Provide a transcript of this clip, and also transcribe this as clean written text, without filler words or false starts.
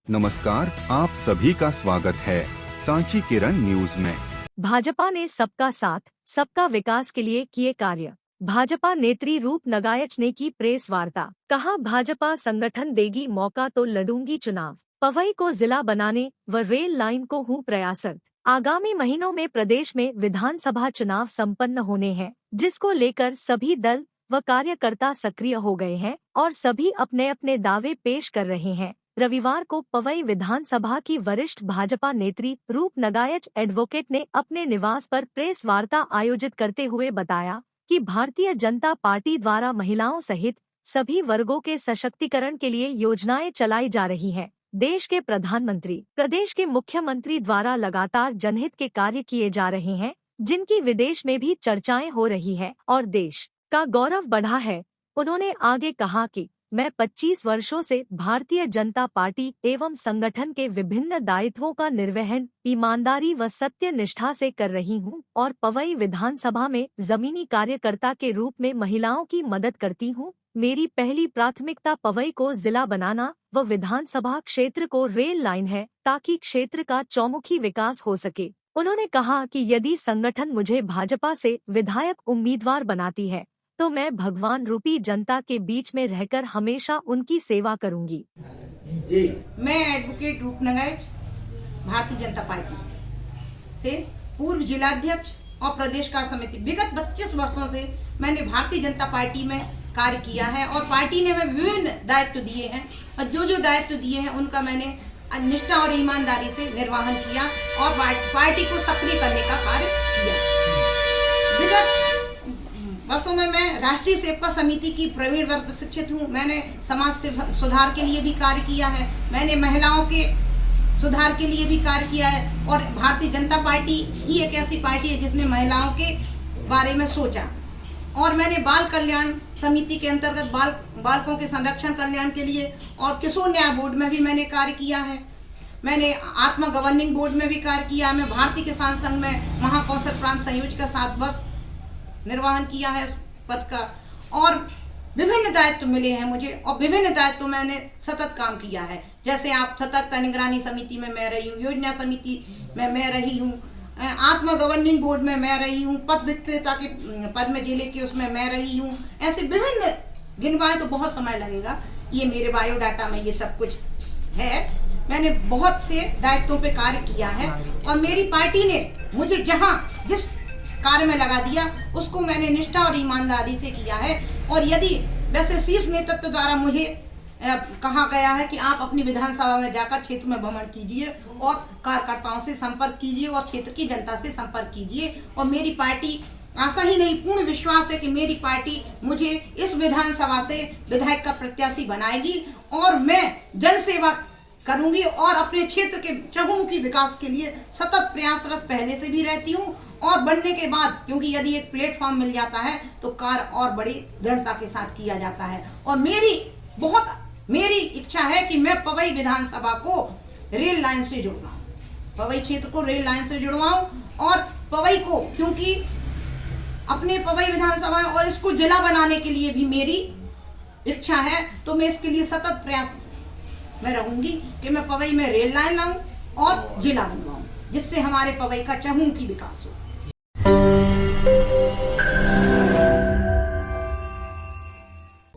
नमस्कार, आप सभी का स्वागत है सांची किरण न्यूज में। भाजपा ने सबका साथ सबका विकास के लिए किए कार्य। भाजपा नेत्री रूप नगायच ने की प्रेस वार्ता। कहा, भाजपा संगठन देगी मौका तो लड़ूंगी चुनाव। पवई को जिला बनाने व रेल लाइन को हूँ प्रयासरत। आगामी महीनों में प्रदेश में विधानसभा चुनाव संपन्न होने हैं, जिसको लेकर सभी दल व कार्यकर्ता सक्रिय हो गए हैं और सभी अपने अपने दावे पेश कर रहे हैं। रविवार को पवई विधानसभा की वरिष्ठ भाजपा नेत्री रूप नगायच एडवोकेट ने अपने निवास पर प्रेस वार्ता आयोजित करते हुए बताया कि भारतीय जनता पार्टी द्वारा महिलाओं सहित सभी वर्गों के सशक्तिकरण के लिए योजनाएं चलाई जा रही हैं। देश के प्रधानमंत्री, प्रदेश के मुख्यमंत्री द्वारा लगातार जनहित के कार्य किए जा रहे हैं, जिनकी विदेश में भी चर्चाएं हो रही है और देश का गौरव बढ़ा है। उन्होंने आगे कहा कि मैं 25 वर्षों से भारतीय जनता पार्टी एवं संगठन के विभिन्न दायित्वों का निर्वहन ईमानदारी व सत्य निष्ठा से कर रही हूं और पवई विधानसभा में जमीनी कार्यकर्ता के रूप में महिलाओं की मदद करती हूं। मेरी पहली प्राथमिकता पवई को जिला बनाना व विधानसभा क्षेत्र को रेल लाइन है, ताकि क्षेत्र का चौमुखी विकास हो सके। उन्होंने कहा कि यदि संगठन मुझे भाजपा से विधायक उम्मीदवार बनाती है तो मैं भगवान रूपी जनता के बीच में रहकर हमेशा उनकी सेवा करूंगी। जी, मैं एडवोकेट रूप नगायच भारतीय जनता पार्टी से पूर्व जिलाध्यक्ष और प्रदेश कार्य समिति विगत 25 वर्षों से मैंने भारतीय जनता पार्टी में कार्य किया है और पार्टी ने हमें विभिन्न दायित्व दिए हैं और जो दायित्व दिए हैं उनका मैंने निष्ठा और ईमानदारी से निर्वहन किया और पार्टी को सक्रिय करने का कार्य किया। विगत वर्षों में मैं राष्ट्रीय सेवका समिति की प्रवीण वर्ग प्रशिक्षित हूँ। मैंने समाज से सुधार के लिए भी कार्य किया है, मैंने महिलाओं के सुधार के लिए भी कार्य किया है और भारतीय जनता पार्टी ही एक ऐसी पार्टी है जिसने महिलाओं के बारे में सोचा। और मैंने बाल कल्याण समिति के अंतर्गत बालकों के संरक्षण कल्याण के लिए और किशोर न्याय बोर्ड में भी मैंने कार्य किया है। मैंने आत्मा गवर्निंग बोर्ड में भी कार्य किया। मैं भारतीय किसान संघ में महाकौशल प्रांत संयोजक का 7 वर्ष निर्वहन किया है पद का और विभिन्न दायित्व मिले हैं मुझे और विभिन्न दायित्व मैंने सतत काम किया है। जैसे आप सतत निगरानी समिति में मैं रही हूँ, योजना समिति में मैं रही हूँ, आत्मा गवर्निंग बोर्ड में मैं रही हूँ, पद विक्रेता के पद में जिले के उसमें मैं रही हूँ। ऐसे विभिन्न गिनवाए तो बहुत समय लगेगा, ये मेरे बायोडाटा में ये सब कुछ है। मैंने बहुत से दायित्वों पे कार्य किया है और मेरी पार्टी ने मुझे जहाँ जिस कार्य में लगा दिया उसको मैंने निष्ठा और ईमानदारी से किया है। और यदि वैसे शीर्ष नेतृत्व द्वारा मुझे कहा गया है कि आप अपनी विधानसभा में जाकर क्षेत्र में भ्रमण कीजिए और कार्यकर्ताओं से संपर्क कीजिए और क्षेत्र की जनता से संपर्क कीजिए। और मेरी पार्टी, आशा ही नहीं पूर्ण विश्वास है कि मेरी पार्टी मुझे इस विधानसभा से विधायक का प्रत्याशी बनाएगी और मैं जन सेवा करूंगी और अपने क्षेत्र के चहुमुखी विकास के लिए सतत प्रयासरत पहले से भी रहती हूँ और बनने के बाद, क्योंकि यदि एक प्लेटफॉर्म मिल जाता है तो कार्य और बड़ी दृढ़ता के साथ किया जाता है। और मेरी इच्छा है कि मैं पवई विधानसभा को रेल लाइन से जुड़वाऊं, पवई क्षेत्र को रेल लाइन से जुड़वाऊं और पवई को, क्योंकि अपने पवई विधानसभा और इसको जिला बनाने के लिए भी मेरी इच्छा है, तो मैं इसके लिए सतत प्रयास में रहूंगी कि मैं पवई में रेल लाइन लाऊं और जिला बनवाऊं, जिससे हमारे पवई का चहुमुखी विकास हो।